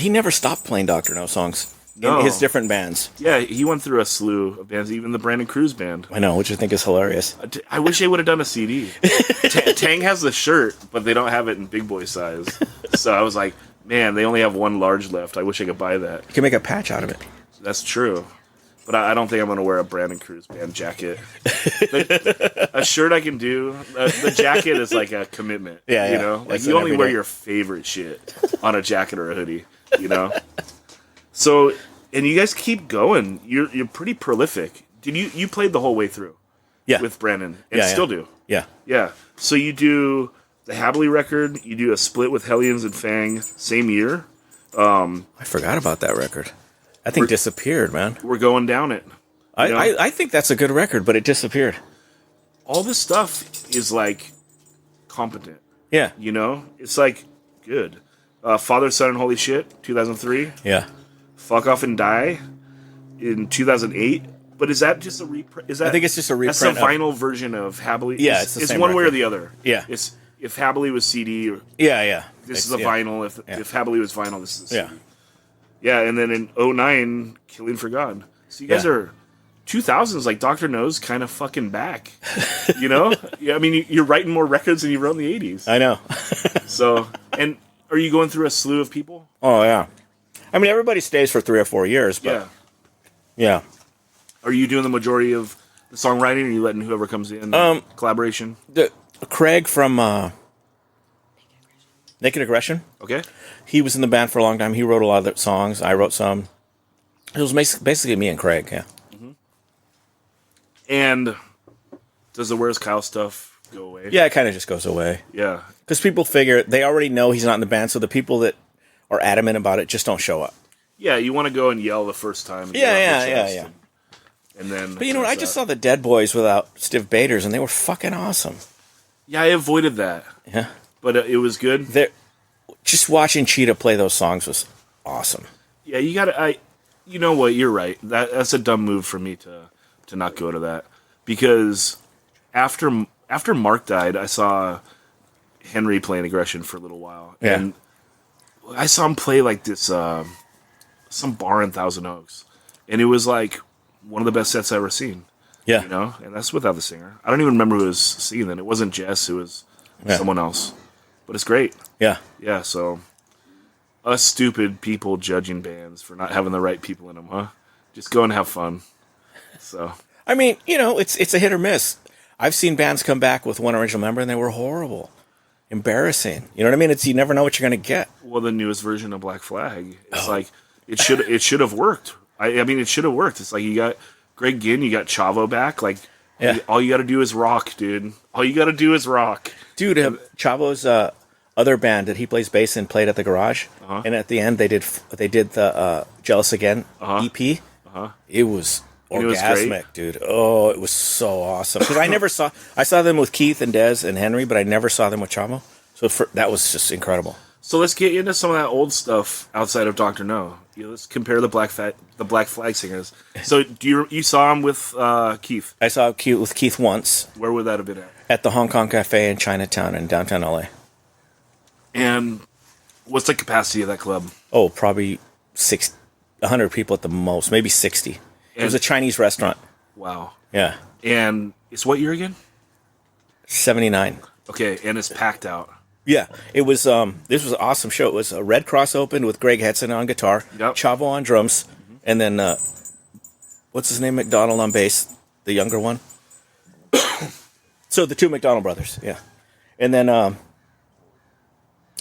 never stopped playing Dr. No songs in his different bands. Yeah, he went through a slew of bands, even the Brandon Cruz band. I know, which I think is hilarious. I wish they would have done a CD. Tang has the shirt, but they don't have it in big boy size. So I was like, man, they only have one large left. I wish I could buy that. You can make a patch out of it. That's true. But I don't think I'm going to wear a Brandon Cruz band jacket. A shirt I can do. The jacket is like a commitment. Yeah, you know? Like, That's you only every wear day. your favorite shit on a jacket or a hoodie, you know? So, and you guys keep going. You're pretty prolific. Did you played the whole way through? Yeah. With Brandon. And still do. Yeah. Yeah. So you do the Habley record, you do a split with Hellions and Fang same year. I forgot about that record. I think disappeared, man. We're going down it. You know? I think that's a good record, but it disappeared. All this stuff is like competent. Yeah. You know? It's like good. Father, Son, and Holy Shit, 2003. Yeah. Fuck Off and Die in 2008. But is that just a reprint? I think it's just a reprint. That's a vinyl version of Habley. Yeah, it's the same one way or record. the other. Yeah. It's if Habley was CD, or Yeah. this is a vinyl. If Habley was vinyl, this is a CD. Yeah. Yeah, and then in 2009, Killing for God. So you guys are 2000s, like Dr. Know's kind of fucking back. You know? Yeah, I mean, you're writing more records than you wrote in the 80s. I know. So, and are you going through a slew of people? Oh, yeah. I mean, everybody stays for 3 or 4 years, but yeah. Are you doing the majority of the songwriting, or are you letting whoever comes in collaboration? Craig from Naked Aggression. Okay. He was in the band for a long time. He wrote a lot of the songs. I wrote some. It was basically me and Craig, yeah. Mm-hmm. And does the Where's Kyle stuff go away? Yeah, it kind of just goes away. Yeah. Because people figure, they already know he's not in the band, so the people that are adamant about it just don't show up. Yeah, you want to go and yell the first time. And Yeah. And then... But you know what? I just saw the Dead Boys without Stiff Baders, and they were fucking awesome. Yeah, I avoided that. Yeah. But it was good. Just watching Cheetah play those songs was awesome. Yeah, you gotta... You know what? You're right. That's a dumb move for me to not go to that. Because after Mark died, I saw Henry playing Aggression for a little while. Yeah. And I saw him play like this, some bar in Thousand Oaks. And it was like one of the best sets I've ever seen. Yeah. You know? And that's without the singer. I don't even remember who was singing then. It wasn't Jess. It was someone else. But it's great. Yeah. Yeah, so... Us stupid people judging bands for not having the right people in them, huh? Just go and have fun. So... I mean, it's a hit or miss. I've seen bands come back with one original member, and they were horrible. Embarrassing. You know what I mean? You never know what you're going to get. Well, the newest version of Black Flag, it's like it should have worked. I mean, it should have worked. It's like you got Greg Ginn, you got Chavo back. Like, all you got to do is rock, dude. All you got to do is rock, dude. Chavo's other band that he plays bass in played at the garage, and at the end they did the Jealous Again EP. It was orgasmic, dude. Oh, it was so awesome. Because I saw them with Keith and Dez and Henry, but I never saw them with Chavo. So that was just incredible. So let's get into some of that old stuff outside of Dr. No. let's compare the Black Flag singers. So you saw him with Keith? I saw Keith with Keith once. Where would that have been at? At the Hong Kong Cafe in Chinatown in downtown LA. And what's the capacity of that club? Oh, probably 100 people at the most, maybe 60. It was a Chinese restaurant. Wow. Yeah. And it's what year again? 79. Okay, and it's packed out. Yeah, it was. This was an awesome show. It was a Red Cross opened with Greg Hetson on guitar, Chavo on drums, and then what's his name? McDonald on bass, the younger one. So the two McDonald brothers, yeah, and then I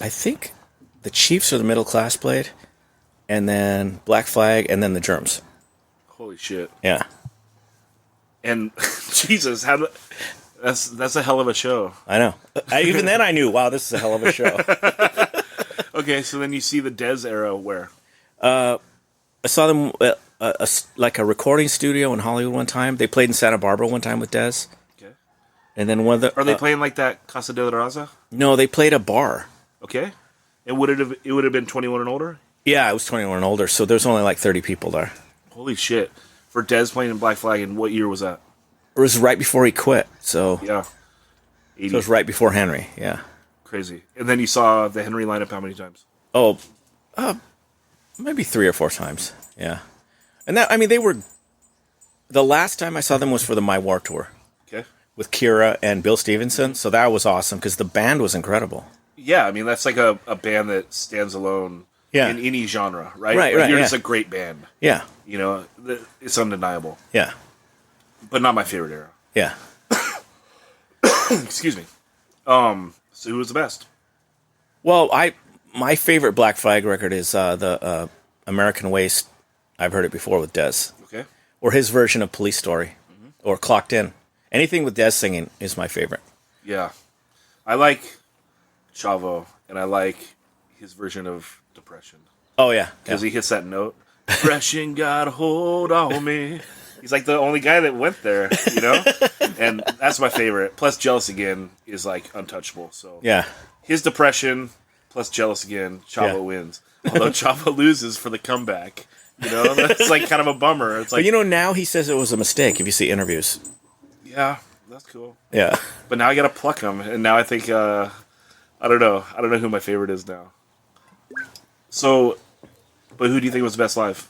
think the Chiefs or the Middle Class played, and then Black Flag, and then the Germs. Holy shit! Yeah, and Jesus, that's a hell of a show. I know. Even then, I knew. Wow, this is a hell of a show. Okay, so then you see the Dez era where? I saw them like a recording studio in Hollywood one time. They played in Santa Barbara one time with Dez. Okay. And then one of the are they playing like that Casa de la Raza? No, they played a bar. Okay. And would it would have been 21 and older? Yeah, it was 21 and older. So there's only like 30 people there. Holy shit! For Dez playing in Black Flag, and what year was that? It was right before he quit. So yeah, 80. So it was right before Henry. Yeah. Crazy. And then you saw the Henry lineup how many times? Oh, maybe 3 or 4 times. Yeah. And that, I mean, they were. The last time I saw them was for the My War tour. Okay. With Kira and Bill Stevenson. So that was awesome because the band was incredible. Yeah, I mean, that's like a band that stands alone in any genre, right? Right, like right. You're Yeah. just a great band. Yeah. You know, it's undeniable. Yeah. But not my favorite era. Yeah. Excuse me. So who was the best? Well, my favorite Black Flag record is the American Waste. I've heard it before with Dez. Okay. Or his version of Police Story. Or Clocked In. Anything with Dez singing is my favorite. Yeah. I like Chavo, and I like his version of Depression. Oh, yeah. Because he hits that note. Depression got a hold on me. He's like the only guy that went there, you know? And that's my favorite. Plus Jealous Again is like untouchable. So yeah. His Depression plus Jealous Again, Chavo wins. Although Chavo loses for the comeback. You know, that's like kind of a bummer. It's like, but you know, now he says it was a mistake if you see interviews. Yeah, that's cool. Yeah. But now I gotta pluck him, and now I think I don't know who my favorite is now. So, but who do you think was the best live?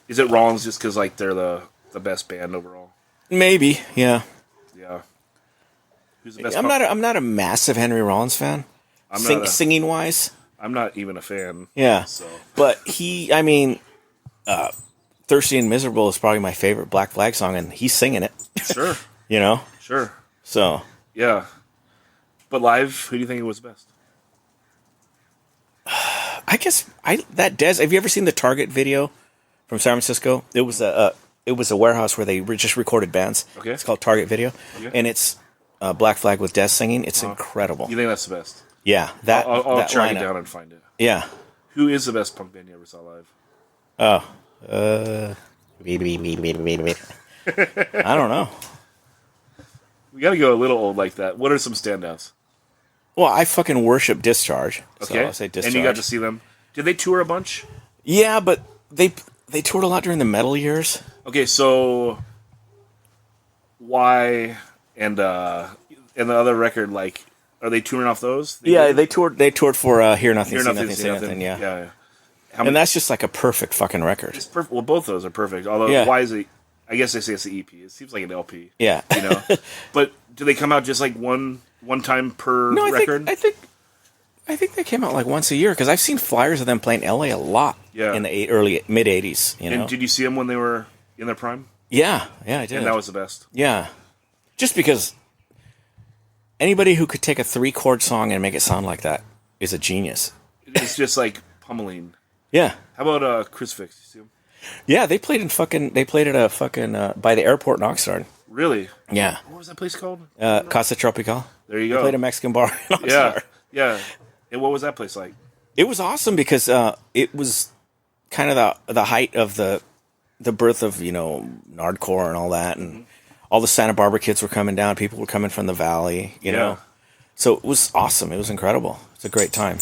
Is it Rollins just because like they're the best band overall? Maybe, yeah. Yeah. Who's the best? I'm not a massive Henry Rollins fan. Singing wise, I'm not even a fan. Yeah. So, but I mean, "Thirsty and Miserable" is probably my favorite Black Flag song, and he's singing it. Sure. You know. Sure. So. Yeah. But live, who do you think was best? I guess that Dez. Have you ever seen the Target video from San Francisco? It was a warehouse where they just recorded bands. Okay. It's called Target Video, and it's Black Flag with Dez singing. It's incredible. You think that's the best? Yeah, I'll that track lineup. it down and find it. Yeah. Who is the best punk band you ever saw live? I don't know. We got to go a little old like that. What are some standouts? Well, I fucking worship Discharge. Okay. So I'll say Discharge. And you got to see them. Did they tour a bunch? Yeah, but they toured a lot during the metal years. Okay, so why and the other record, like, are they touring off those? They toured for Hear Nothing, Hear Nothing, See Nothing. Yeah. Yeah. And that's just like a perfect fucking record. It's perfect. Well, both those are perfect. Although, why is it? I guess they say it's the EP. It seems like an LP. Yeah. You know. But do they come out just like one time per record? I think they came out like once a year because I've seen flyers of them playing LA a lot. Yeah. In the early mid '80s. You know. And did you see them when they were in their prime? Yeah, I did. And that was the best. Yeah. Just because anybody who could take a 3-chord song and make it sound like that is a genius. It's just like pummeling. Yeah. How about Chris Fix? You see him? Yeah, they played at a fucking by the airport in Oxnard. Really? Yeah. What was that place called? Casa Tropical. There you go. They played a Mexican bar in Oxnard. Yeah. And what was that place like? It was awesome because it was kind of the height of the birth of, you know, Nardcore and all that, and all the Santa Barbara kids were coming down. People were coming from the valley, you know. So it was awesome. It was incredible. It's a great time.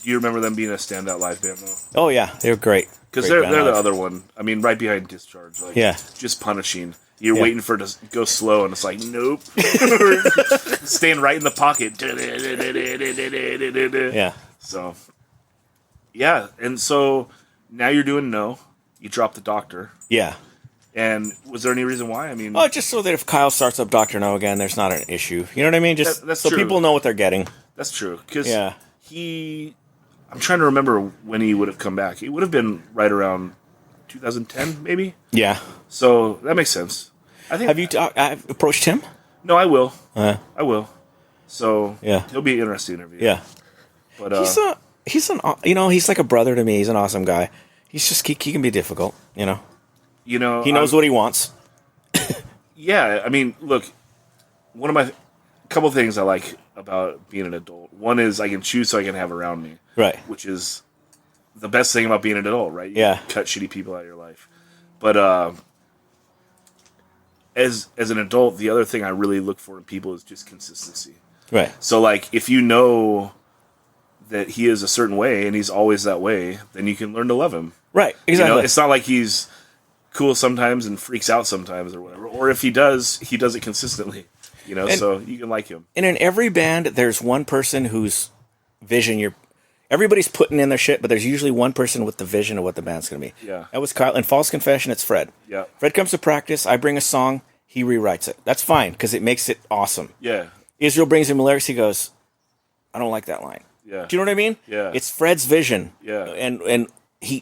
Do you remember them being a standout live band though? Oh yeah, they were great. Because Great they're band the live. other one. I mean, right behind Discharge. Like, Yeah. Just punishing. You're Yeah. waiting for it to go slow, and it's like, nope. Staying right in the pocket. Yeah. So, yeah. And so now you're doing No. You dropped the Doctor. Yeah. And was there any reason why? I mean, Oh, just so that if Kyle starts up Dr. No again, there's not an issue. You know what I mean? Just that's so true. people know what they're getting. that's true. Because Yeah. I'm trying to remember when he would have come back. It would have been right around 2010, maybe. Yeah. So that makes sense. I think. Have you I've approached him? No, I will. Uh, I will. So Yeah. he'll be an interesting interview. yeah. But He's he's like a brother to me. He's an awesome guy. He's just he can be difficult. You know. He knows what he wants. Yeah, I mean, look, one of my couple things I like about being an adult. One is I can choose so I can have around me. Right. Which is the best thing about being an adult, right? You Yeah. cut shitty people out of your life. But as an adult, the other thing I really look for in people is just consistency. Right. So, like, if you know that he is a certain way and he's always that way, then you can learn to love him. Right. Exactly. You know, it's not like he's cool sometimes and freaks out sometimes or whatever. Or if he does it consistently. You know, so you can like him. And in every band, there's one person whose vision everybody's putting in their shit, but there's usually one person with the vision of what the band's going to be. Yeah. That was Kyle. In False Confession, it's Fred. Yeah. Fred comes to practice. I bring a song. He rewrites it. That's fine because it makes it awesome. Yeah. Israel brings him lyrics. He goes, I don't like that line. Yeah. Do you know what I mean? Yeah. It's Fred's vision. Yeah. And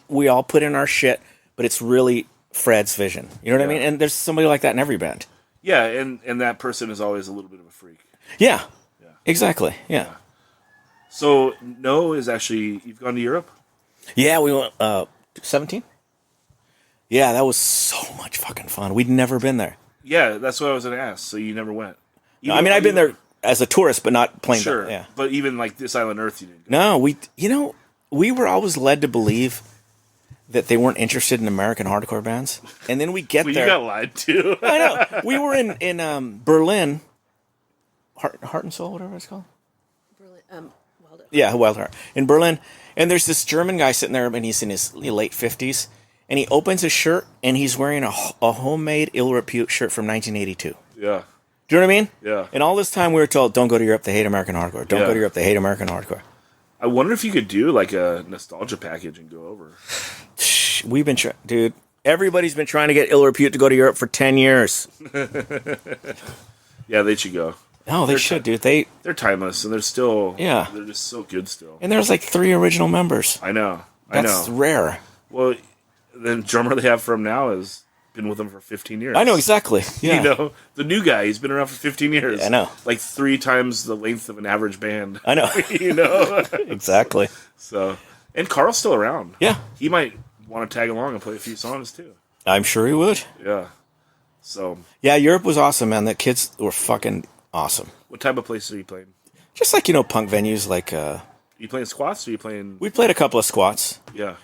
we all put in our shit, but it's really Fred's vision. You know what I Yeah. mean? And there's somebody like that in every band. Yeah, and that person is always a little bit of a freak. Yeah. Yeah. Exactly. Yeah. So, No is actually, you've gone to Europe? Yeah, we went 17. Yeah, that was so much fucking fun. We'd never been there. Yeah, that's what I was going to ask. So you never went? No, I mean, I've been there as a tourist, but not playing. Sure. Yeah. But even like this Island Earth, you didn't go. No, we were always led to believe that they weren't interested in American hardcore bands, and then we get Well, there. you got lied to. I know. We were in Berlin, Heart and Soul, whatever it's called. Berlin, Wild Heart. Yeah, Wild Heart in Berlin, and there's this German guy sitting there, and he's in his late 50s, and he opens his shirt, and he's wearing a homemade Ill Repute shirt from 1982. Yeah. Do you know what I mean? Yeah. And all this time we were told, don't go to Europe, they hate American hardcore. Don't Yeah. go to Europe, they hate American hardcore. I wonder if you could do like a nostalgia package and go over. We've been trying, dude. Everybody's been trying to get Ill Repute to go to Europe for 10 years. Yeah, they should go. No, they should, dude. They're timeless and they're still. Yeah. They're just so good still. And there's like 3 original members. I know. That's rare. Well, the drummer they have from now has been with them for 15 years. I know exactly. Yeah. You know, the new guy, he's been around for 15 years. Yeah, I know. Like 3 times the length of an average band. I know. You know? Exactly. So, and Carl's still around. Yeah. He might want to tag along and play a few songs too. I'm sure he would. Yeah. So, Yeah, Europe was awesome, man. The kids were fucking awesome. what type of places are you playing? Just like, punk venues like You playing squats or you playing? we played a couple of squats, Yeah.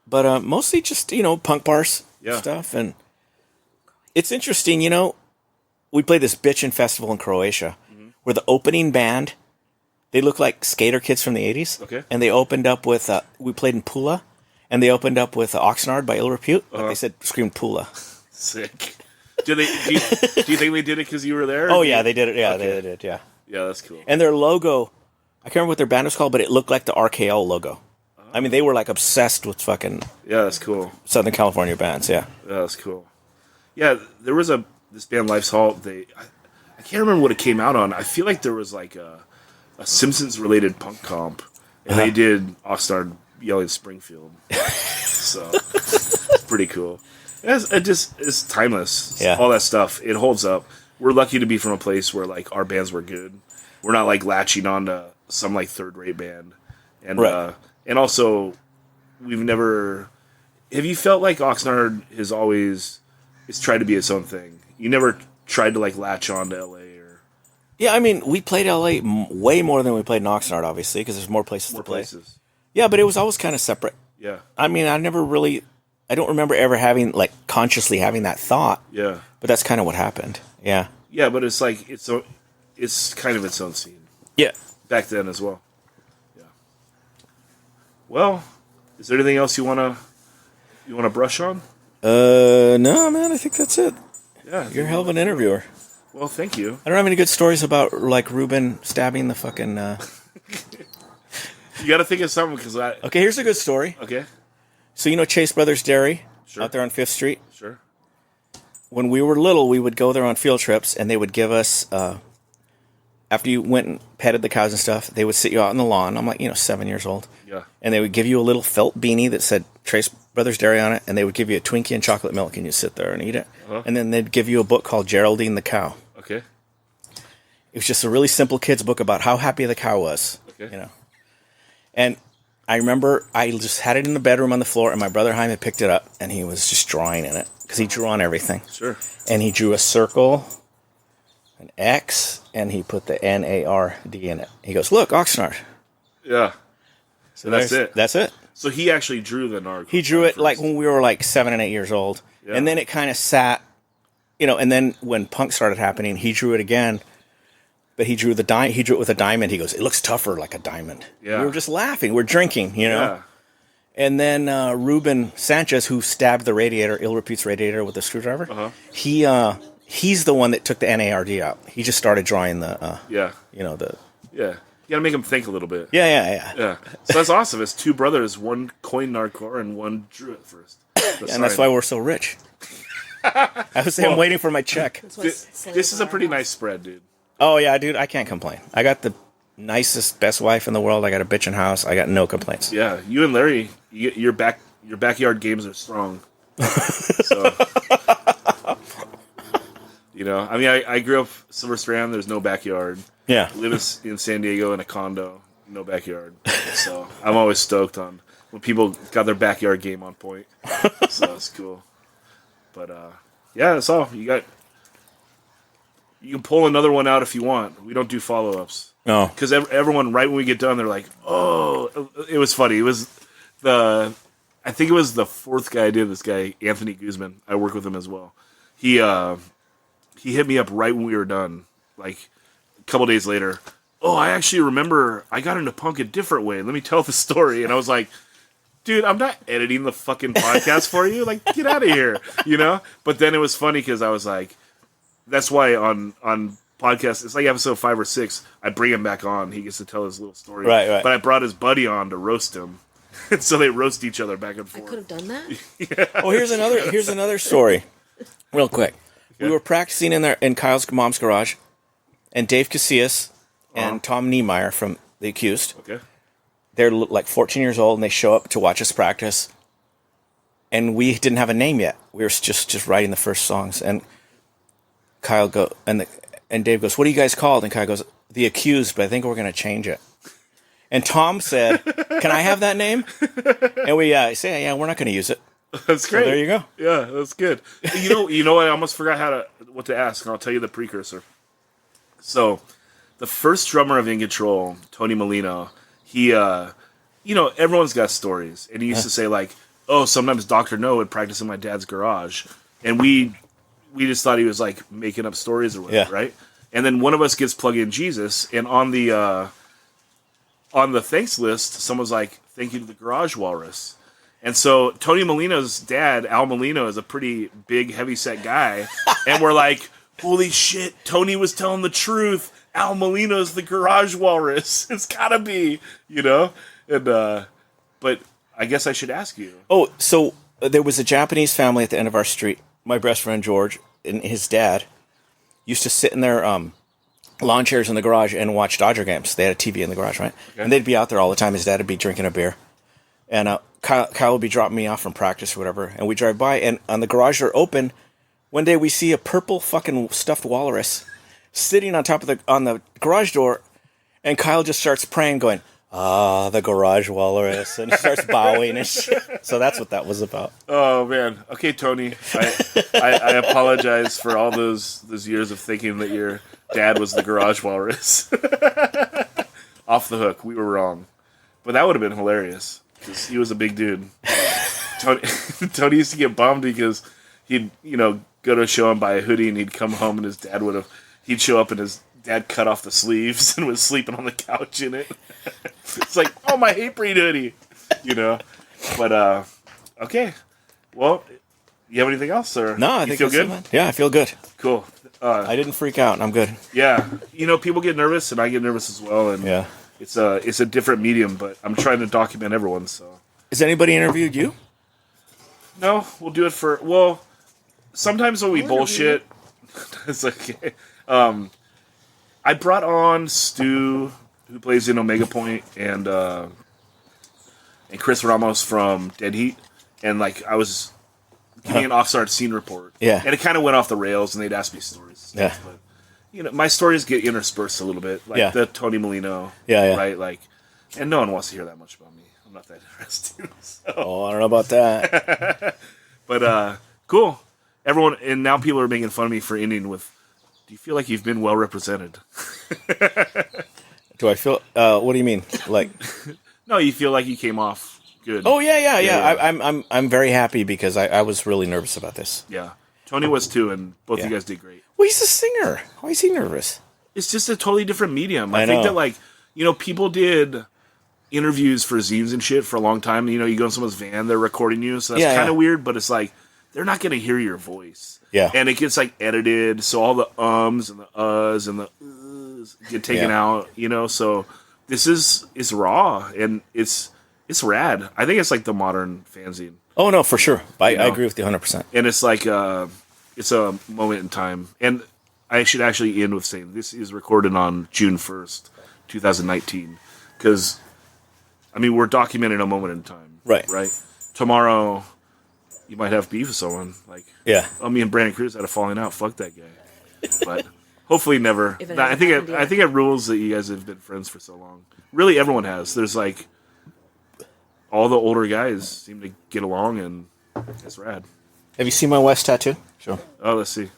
but mostly just, punk bars Yeah. stuff. And it's interesting, we played this bitchin' festival in Croatia where the opening band, they look like skater kids from the 80s. Okay. And they opened up with, we played in Pula, and they opened up with Oxnard by Ill Repute. But they said, screamed Pula. Sick. Do you think they did it because you were there? Oh, yeah, they did it. Yeah, Okay. they did, yeah. Yeah, that's cool. And their logo, I can't remember what their band was called, but it looked like the RKO logo. I mean, they were like obsessed with fucking Yeah, that's cool. Southern California bands, yeah. Yeah, that's cool. Yeah, there was this band Life's Halt. I can't remember what it came out on. I feel like there was like a Simpsons related punk comp, and they did Oxnard yelling Springfield. So it's pretty cool. It's timeless. Yeah. All that stuff. It holds up. We're lucky to be from a place where like our bands were good. We're not like latching on to some like third rate band. And Right. And also we've never. Have you felt like Oxnard it's tried to be its own thing? You never tried to like latch on to LA or Yeah, I mean, we played LA way more than we played in Oxnard, obviously, because there's more places more to play. places? Yeah, but it was always kind of separate. Yeah. I mean, I don't remember ever consciously having that thought, Yeah. but that's kind of what happened. Yeah. Yeah, but it's like it's kind of its own scene Yeah. back then as well. Yeah. Well, is there anything else you wanna brush on? No, man. I think that's it. Yeah, You're a hell of an interviewer. Well, thank you. I don't have any good stories about like Ruben stabbing the fucking. You got to think of something because I. Okay, here's a good story. Okay. So you know Chase Brothers Dairy Sure. out there on 5th Street. Sure. When we were little, we would go there on field trips, and they would give us. After you went and petted the cows and stuff, they would sit you out on the lawn. I'm like, 7 years old. Yeah. And they would give you a little felt beanie that said Chase Brothers Dairy on it, and they would give you a Twinkie and chocolate milk, and you sit there and eat it. Uh-huh. And then they'd give you a book called Geraldine the Cow. Okay. It was just a really simple kid's book about how happy the cow was. Okay. And I remember I just had it in the bedroom on the floor, and my brother Jaime picked it up, and he was just drawing in it, because he drew on everything. Sure. And he drew a circle, an X, and he put the N-A-R-D in it. He goes, "Look, Oxnard." Yeah. So that's it. That's it. So he actually drew the Nardcore. He drew it first. like when we were like 7 and 8 years old. Yeah. And then it kind of sat, and then when punk started happening, he drew it again. But he drew it with a diamond. He goes, "It looks tougher like a diamond." Yeah. We were just laughing. We're drinking, Yeah. And then Ruben Sanchez, who stabbed the radiator, Ill Repeat's radiator with the screwdriver, he's the one that took the NARD out. He just started drawing the, Yeah. the... Yeah. You got to make him think a little bit. Yeah. Yeah. So that's awesome. It's two brothers. One coined Nardcore and one drew it first. And that's why we're so rich. I was saying, I'm waiting for my check. This is a pretty nice spread, dude. Oh, yeah, dude, I can't complain. I got the nicest, best wife in the world. I got a bitchin' house. I got no complaints. Yeah. You and Larry, your backyard games are strong. So, I mean, I grew up Silver Strand. There's no backyard. Yeah. Live in San Diego in a condo, no backyard. So I'm always stoked on when people got their backyard game on point. So it's cool. But yeah, that's all you got. You can pull another one out if you want. We don't do follow-ups. No. Because everyone, right when we get done, they're like, "Oh," it was funny. It was I think it was the fourth guy I did. This guy Anthony Guzman. I work with him as well. He hit me up right when we were done, like a couple days later. "Oh, I actually remember I got into punk a different way. Let me tell the story." And I was like, "Dude, I'm not editing the fucking podcast for you. Like, get out of here, But then it was funny because I was like, that's why on podcasts, it's like episode 5 or 6, I bring him back on. He gets to tell his little story. Right. But I brought his buddy on to roast him. And so they roast each other back and I forth. could have done that. Oh, here's another story, real quick. We were practicing in Kyle's mom's garage, and Dave Casillas and Tom Niemeyer from The Accused. Okay. They're like 14 years old, and they show up to watch us practice. And we didn't have a name yet. We were just writing the first songs, and Kyle and Dave goes, "What are you guys called?" And Kyle goes, "The Accused, but I think we're going to change it." And Tom said, "Can I have that name?" And we say, "Yeah, we're not going to use it." That's great. So there you go. Yeah, that's good. You know, I almost forgot what to ask, and I'll tell you the precursor. So, the first drummer of In Control, Tony Molino, he, everyone's got stories, and he used to say like, "Oh, sometimes Dr. Know would practice in my dad's garage," and we just thought he was like making up stories or whatever, right? And then one of us gets plug in Jesus, and on the thanks list, someone's like, "Thank you to the Garage Walrus." And so Tony Molino's dad, Al Molino, is a pretty big, heavyset guy, and we're like, "Holy shit, Tony was telling the truth. Al Molino's the Garage Walrus. It's gotta be, And but I guess I should ask you. Oh, so there was a Japanese family at the end of our street. My best friend George and his dad used to sit in their lawn chairs in the garage and watch Dodger games. They had a TV in the garage, right? Okay. And they'd be out there all the time. His dad would be drinking a beer. And Kyle would be dropping me off from practice or whatever. And we drive by, and on the garage door open, one day we see a purple fucking stuffed walrus sitting on top of on the garage door. And Kyle just starts praying, going, "Ah, the Garage Walrus," and starts bowing and shit. So that's what that was about. Oh man. Okay, Tony. I apologize for all those years of thinking that your dad was the Garage Walrus. Off the hook. We were wrong. But that would have been hilarious because he was a big dude. Tony used to get bummed because he'd go to a show and buy a hoodie, and he'd come home and his dad he'd show up and his dad cut off the sleeves and was sleeping on the couch in it. It's like, "Oh, my hate breed hoodie." you know. But okay. Well, you have anything else, or No, I you think feel that's good? it, man. Yeah, I feel good. Cool. I didn't freak out. I'm good. Yeah, you know, people get nervous, and I get nervous as well, and Yeah. it's a different medium, but I'm trying to document everyone. So Has anybody interviewed you? no, we'll do it for sometimes when we bullshit, it's okay. I brought on Stu, who plays in Omega Point, and Chris Ramos from Dead Heat, and like I was giving an off-start scene report, Yeah. and it kind of went off the rails, and they'd ask me stories, Yeah. but you know, my stories get interspersed a little bit, like Yeah. the Tony Molino, Yeah. right, like, and no one wants to hear that much about me. I'm not that interesting, so. Oh, I don't know about that. But cool. Everyone, and now people are making fun of me for ending with, do you feel like you've been well represented? Do I feel? What do you mean? Like? No, you feel like you came off good. Oh yeah. Yeah. I'm very happy because I was really nervous about this. Yeah. Tony was too, and both Yeah. of you guys did great. Well, he's a singer. Why is he nervous? It's just a totally different medium. I I think know. that, like, you know, people did interviews for zines and shit for a long time. You know, you go in someone's van, they're recording you, so that's Yeah, kind of yeah. weird, but it's like, they're not going to hear your voice. Yeah. And it gets, like, edited, so all the ums and the uhs and the uhs get taken Yeah. out, you know, so this is, it's raw, and it's rad. I think it's like the modern fanzine. Oh no, for sure. I know. agree with you 100%. And it's like, it's a moment in time. And I should actually end with saying this is recorded on June 1st, 2019. Because, I mean, we're documenting a moment in time. Right. Right? Tomorrow, you might have beef with someone. Like, Yeah. oh, me and Brandon Cruz had a falling out. Fuck that guy. But hopefully never. If it I hasn't think happened I yet. think it rules that you guys have been friends for so long. Really, everyone has. There's like, all the older guys seem to get along, and it's rad. Have you seen my West tattoo? Sure. Oh, let's see.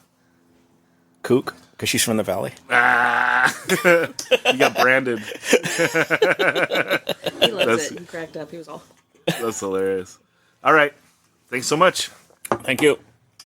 Kook, because she's from the valley. Ah, you got branded. He loves That's- it. He cracked up. He was all. That's hilarious. All right. Thanks so much. Thank you.